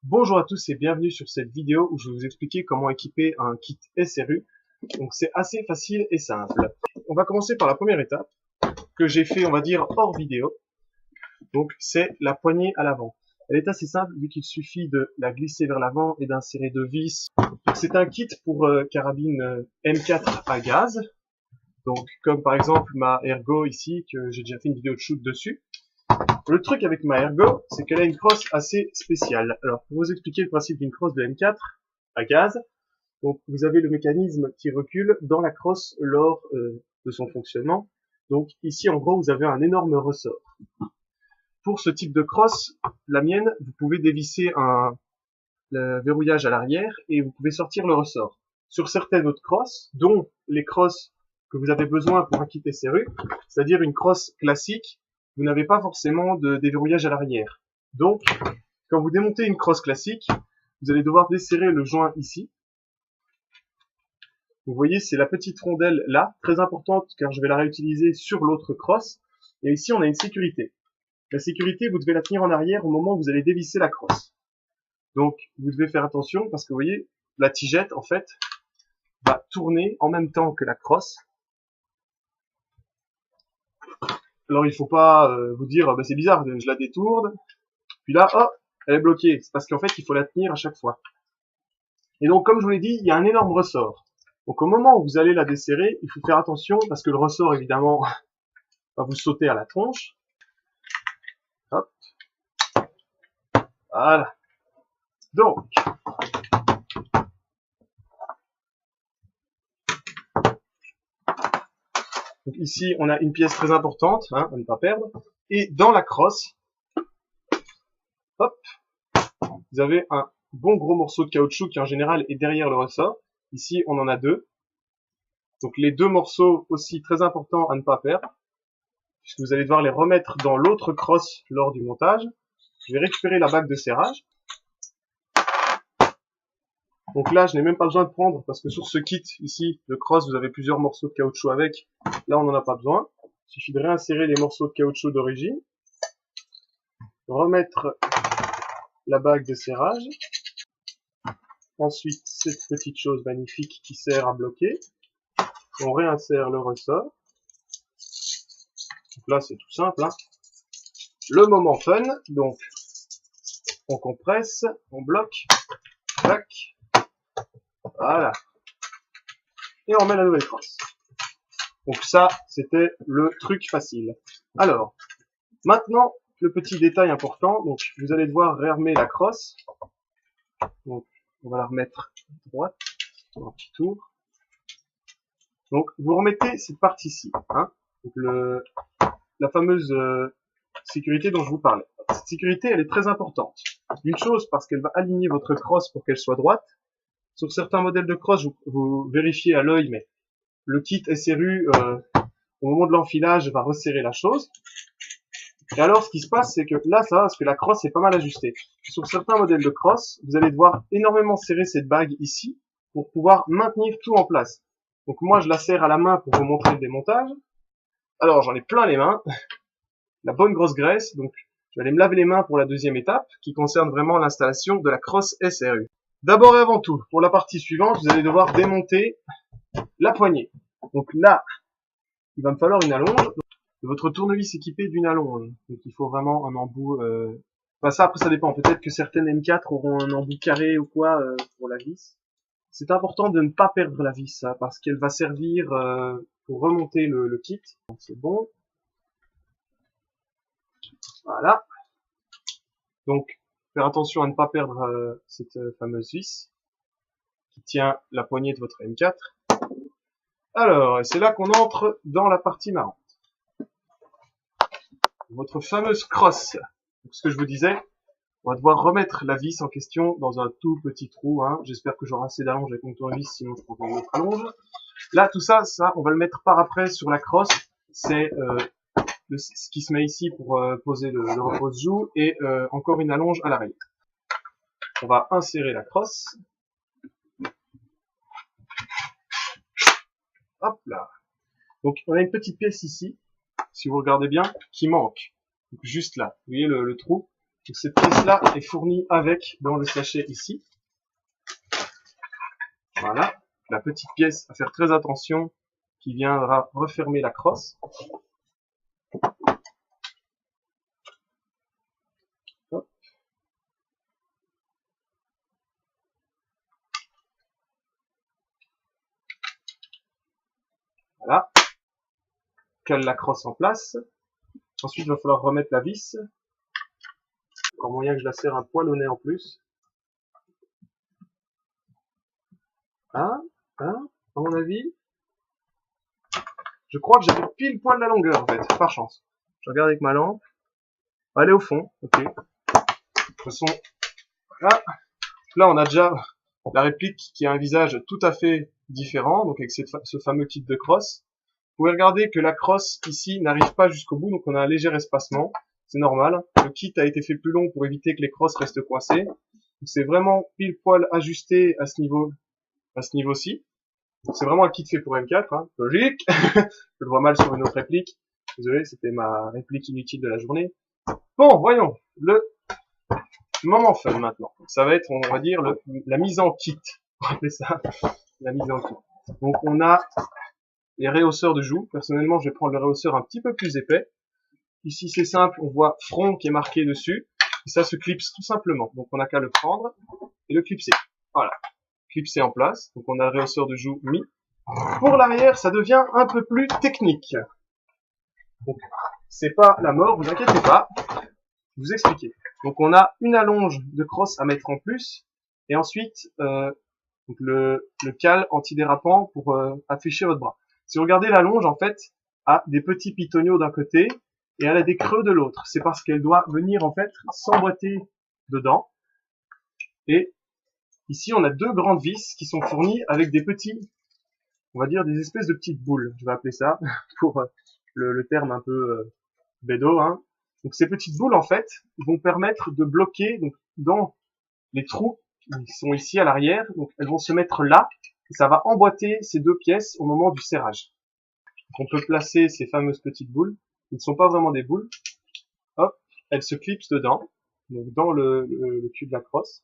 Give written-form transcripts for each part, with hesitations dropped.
Bonjour à tous et bienvenue sur cette vidéo où je vais vous expliquer comment équiper un kit SRU. Donc c'est assez facile et simple. On va commencer par la première étape que j'ai fait, on va dire, hors vidéo. Donc c'est la poignée à l'avant. Elle est assez simple vu qu'il suffit de la glisser vers l'avant et d'insérer deux vis. C'est un kit pour carabine M4 à gaz. Donc comme par exemple ma Ergo ici, que j'ai déjà fait une vidéo de shoot dessus. Le truc avec ma Ergo, c'est qu'elle a une crosse assez spéciale. Alors, pour vous expliquer le principe d'une crosse de M4 à gaz, donc vous avez le mécanisme qui recule dans la crosse lors de son fonctionnement. Donc ici, en gros, vous avez un énorme ressort. Pour ce type de crosse, la mienne, vous pouvez dévisser le verrouillage à l'arrière et vous pouvez sortir le ressort. Sur certaines autres crosses, dont les crosses que vous avez besoin pour un kit SRU, c'est-à-dire une crosse classique, vous n'avez pas forcément de déverrouillage à l'arrière. Donc, quand vous démontez une crosse classique, vous allez devoir desserrer le joint ici. Vous voyez, c'est la petite rondelle là, très importante car je vais la réutiliser sur l'autre crosse. Et ici, on a une sécurité. La sécurité, vous devez la tenir en arrière au moment où vous allez dévisser la crosse. Donc, vous devez faire attention parce que vous voyez, la tigette, en fait, va tourner en même temps que la crosse. Alors, il faut pas vous dire, bah, c'est bizarre, je la détourne. Puis là, oh, elle est bloquée. C'est parce qu'en fait, il faut la tenir à chaque fois. Et donc, comme je vous l'ai dit, il y a un énorme ressort. Donc, au moment où vous allez la desserrer, il faut faire attention parce que le ressort, évidemment, va vous sauter à la tronche. Hop. Voilà. Donc, ici, on a une pièce très importante, hein, à ne pas perdre. Et dans la crosse, hop, vous avez un bon gros morceau de caoutchouc qui en général est derrière le ressort. Ici, on en a deux. Donc les deux morceaux aussi très importants à ne pas perdre, puisque vous allez devoir les remettre dans l'autre crosse lors du montage. Je vais récupérer la bague de serrage. Donc là, je n'ai même pas besoin de prendre, parce que sur ce kit ici, de crosse, vous avez plusieurs morceaux de caoutchouc avec. Là, on n'en a pas besoin. Il suffit de réinsérer les morceaux de caoutchouc d'origine, remettre la bague de serrage. Ensuite, cette petite chose magnifique qui sert à bloquer. On réinsère le ressort. Donc là, c'est tout simple, hein. Le moment fun, donc on compresse, on bloque, tac, voilà, et on met la nouvelle crosse. Donc ça, c'était le truc facile. Alors, maintenant, le petit détail important, donc vous allez devoir réarmer la crosse. Donc, on va la remettre à droite, un petit tour. Donc, vous remettez cette partie-ci, hein, donc la fameuse sécurité dont je vous parlais. Cette sécurité, elle est très importante. Une chose, parce qu'elle va aligner votre crosse pour qu'elle soit droite. Sur certains modèles de crosse, vous vérifiez à l'œil, mais le kit SRU, au moment de l'enfilage, va resserrer la chose. Et alors, ce qui se passe, c'est que là, ça va, parce que la crosse est pas mal ajustée. Sur certains modèles de crosse, vous allez devoir énormément serrer cette bague ici pour pouvoir maintenir tout en place. Donc moi, je la serre à la main pour vous montrer le démontage. Alors, j'en ai plein les mains. La bonne grosse graisse, donc je vais aller me laver les mains pour la deuxième étape, qui concerne vraiment l'installation de la crosse SRU. D'abord et avant tout, pour la partie suivante, vous allez devoir démonter la poignée. Donc là, il va me falloir une allonge. Votre tournevis équipé d'une allonge. Donc il faut vraiment un embout. Enfin ça, après ça dépend. Peut-être que certaines M4 auront un embout carré ou quoi pour la vis. C'est important de ne pas perdre la vis, hein, parce qu'elle va servir pour remonter le kit. Donc c'est bon. Voilà. Donc faire attention à ne pas perdre cette fameuse vis qui tient la poignée de votre M4. Alors, c'est là qu'on entre dans la partie marrante. Votre fameuse crosse. Donc, ce que je vous disais, on va devoir remettre la vis en question dans un tout petit trou. Hein. J'espère que j'aurai assez d'allonge avec mon tournevis, sinon je prendrai une autre allonge. Là, tout ça, on va le mettre par après sur la crosse. C'est ce qui se met ici pour poser le repose-joue et encore une allonge à l'arrière. On va insérer la crosse. Hop là. Donc, on a une petite pièce ici, si vous regardez bien, qui manque. Donc, juste là. Vous voyez le trou? Donc, cette pièce-là est fournie avec dans le sachet ici. Voilà, la petite pièce à faire très attention qui viendra refermer la crosse. Hop. Voilà, colle la crosse en place. Ensuite, il va falloir remettre la vis. Encore moyen que je la serre un poil au nez en plus. Hein, à mon avis, je crois que j'avais pile poil la longueur en fait, par chance. Je regarde avec ma lampe. Elle est au fond, ok. De toute façon, là on a déjà la réplique qui a un visage tout à fait différent, donc avec ce fameux kit de crosse. Vous pouvez regarder que la crosse ici n'arrive pas jusqu'au bout, donc on a un léger espacement. C'est normal. Le kit a été fait plus long pour éviter que les crosses restent coincées. C'est vraiment pile poil ajusté à ce niveau-ci. C'est vraiment un kit fait pour M4, hein. Logique. Je le vois mal sur une autre réplique. Désolé, c'était ma réplique inutile de la journée. Bon, voyons. Le moment fun maintenant. Ça va être, on va dire, la mise en kit. On va appeler ça la mise en kit. Donc on a les réhausseurs de joues. Personnellement, je vais prendre le réhausseur un petit peu plus épais. Ici, c'est simple, on voit front qui est marqué dessus. Et ça se clipse tout simplement. Donc on n'a qu'à le prendre et le clipser. Voilà. Clipsé en place. Donc on a le réhausseur de joue mis. Pour l'arrière, ça devient un peu plus technique. Donc c'est pas la mort, vous inquiétez pas. Je vais vous expliquer. Donc on a une allonge de crosse à mettre en plus. Et ensuite, donc le cal antidérapant pour afficher votre bras. Si vous regardez l'allonge, en fait, a des petits pitoniaux d'un côté et elle a des creux de l'autre. C'est parce qu'elle doit venir, en fait, s'emboîter dedans. Et ici, on a deux grandes vis qui sont fournies avec des petits, on va dire, des espèces de petites boules. Je vais appeler ça pour le terme un peu bédo, hein. Donc ces petites boules, en fait, vont permettre de bloquer donc, dans les trous qui sont ici à l'arrière. Donc elles vont se mettre là et ça va emboîter ces deux pièces au moment du serrage. Donc, on peut placer ces fameuses petites boules. Ils ne sont pas vraiment des boules. Hop, elles se clipsent dedans, donc dans le cul de la crosse.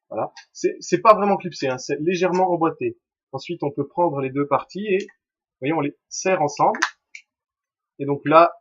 Voilà. C'est pas vraiment clipsé, hein, c'est légèrement emboîté. Ensuite, on peut prendre les deux parties et, vous voyez, on les serre ensemble. Et donc là,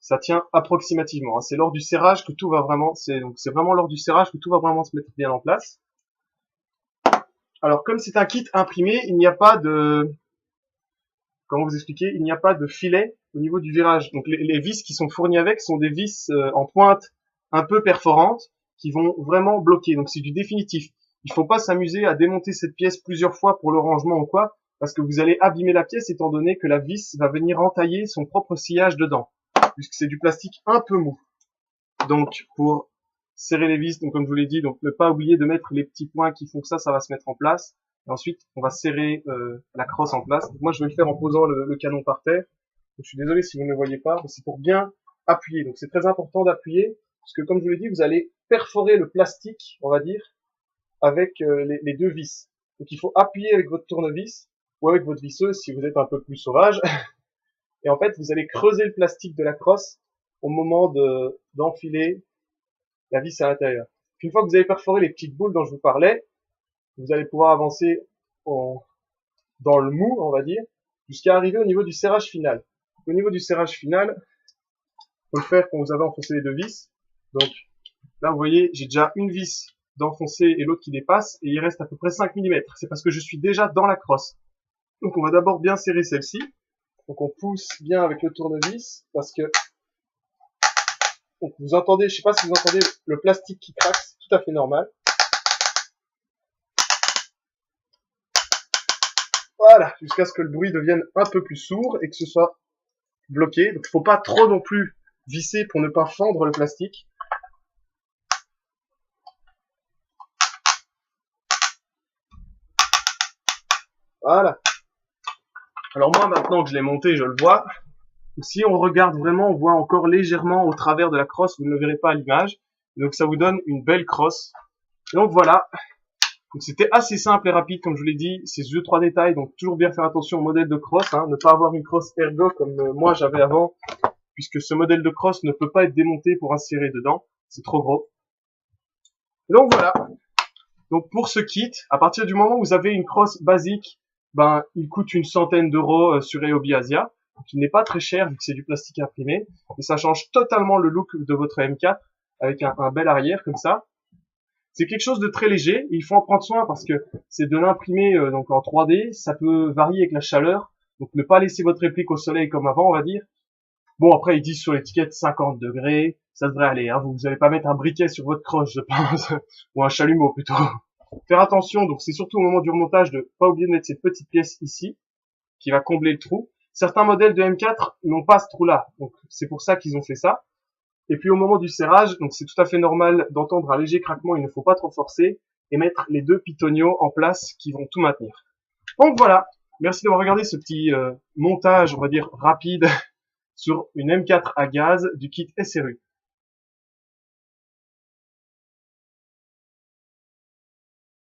ça tient approximativement. Hein. C'est lors du serrage que tout va vraiment, c'est vraiment lors du serrage que tout va vraiment se mettre bien en place. Alors, comme c'est un kit imprimé, il n'y a pas de, comment vous expliquer, il n'y a pas de filet au niveau du virage. Donc, les vis qui sont fournies avec sont des vis en pointe un peu perforantes qui vont vraiment bloquer. Donc, c'est du définitif. Il faut pas s'amuser à démonter cette pièce plusieurs fois pour le rangement ou quoi, parce que vous allez abîmer la pièce étant donné que la vis va venir entailler son propre sillage dedans, puisque c'est du plastique un peu mou. Donc, pour serrer les vis, donc comme je vous l'ai dit, donc ne pas oublier de mettre les petits points qui font que ça va se mettre en place. Et ensuite, on va serrer la crosse en place. Donc, moi, je vais le faire en posant le canon par terre. Donc, je suis désolé si vous ne le voyez pas, mais c'est pour bien appuyer. Donc, c'est très important d'appuyer, parce que comme je vous l'ai dit, vous allez perforer le plastique, on va dire, avec les deux vis. Donc, il faut appuyer avec votre tournevis ou avec votre visseuse si vous êtes un peu plus sauvage. Et en fait, vous allez creuser le plastique de la crosse au moment d'enfiler la vis à l'intérieur. Une fois que vous avez perforé les petites boules dont je vous parlais, vous allez pouvoir avancer dans le mou, on va dire, jusqu'à arriver au niveau du serrage final. Au niveau du serrage final, faut le faire quand vous avez enfoncé les deux vis. Donc là, vous voyez, j'ai déjà une vis d'enfoncer et l'autre qui dépasse, et il reste à peu près 5 mm. C'est parce que je suis déjà dans la crosse. Donc on va d'abord bien serrer celle-ci. Donc on pousse bien avec le tournevis, parce que donc vous entendez, je sais pas si vous entendez le plastique qui craque, c'est tout à fait normal. Voilà, jusqu'à ce que le bruit devienne un peu plus sourd et que ce soit bloqué. Donc il faut pas trop non plus visser pour ne pas fendre le plastique. Voilà. Alors moi maintenant que je l'ai monté, je le vois. Si on regarde vraiment, on voit encore légèrement au travers de la crosse, vous ne le verrez pas à l'image. Donc ça vous donne une belle crosse. Donc voilà. Donc c'était assez simple et rapide, comme je vous l'ai dit, c'est jeu 3 détails, donc toujours bien faire attention au modèle de crosse, hein, ne pas avoir une crosse ergo comme moi j'avais avant, puisque ce modèle de crosse ne peut pas être démonté pour insérer dedans, c'est trop gros. Donc voilà. Donc pour ce kit, à partir du moment où vous avez une crosse basique, ben il coûte une centaine d'euros sur Ryobi Asia, qui n'est pas très cher vu que c'est du plastique imprimé, et ça change totalement le look de votre M4 avec un bel arrière comme ça. C'est quelque chose de très léger, il faut en prendre soin parce que c'est de l'imprimer donc en 3D, ça peut varier avec la chaleur, donc ne pas laisser votre réplique au soleil comme avant, on va dire. Bon, après ils disent sur l'étiquette 50 degrés, ça devrait aller, hein. Vous n'allez pas mettre un briquet sur votre crosse, je pense, ou un chalumeau plutôt. Faire attention, donc c'est surtout au moment du remontage de pas oublier de mettre cette petite pièce ici, qui va combler le trou. Certains modèles de M4 n'ont pas ce trou-là, donc c'est pour ça qu'ils ont fait ça. Et puis au moment du serrage, donc c'est tout à fait normal d'entendre un léger craquement, il ne faut pas trop forcer, et mettre les deux pitonios en place qui vont tout maintenir. Donc voilà, merci d'avoir regardé ce petit montage, on va dire, rapide, sur une M4 à gaz du kit SRU.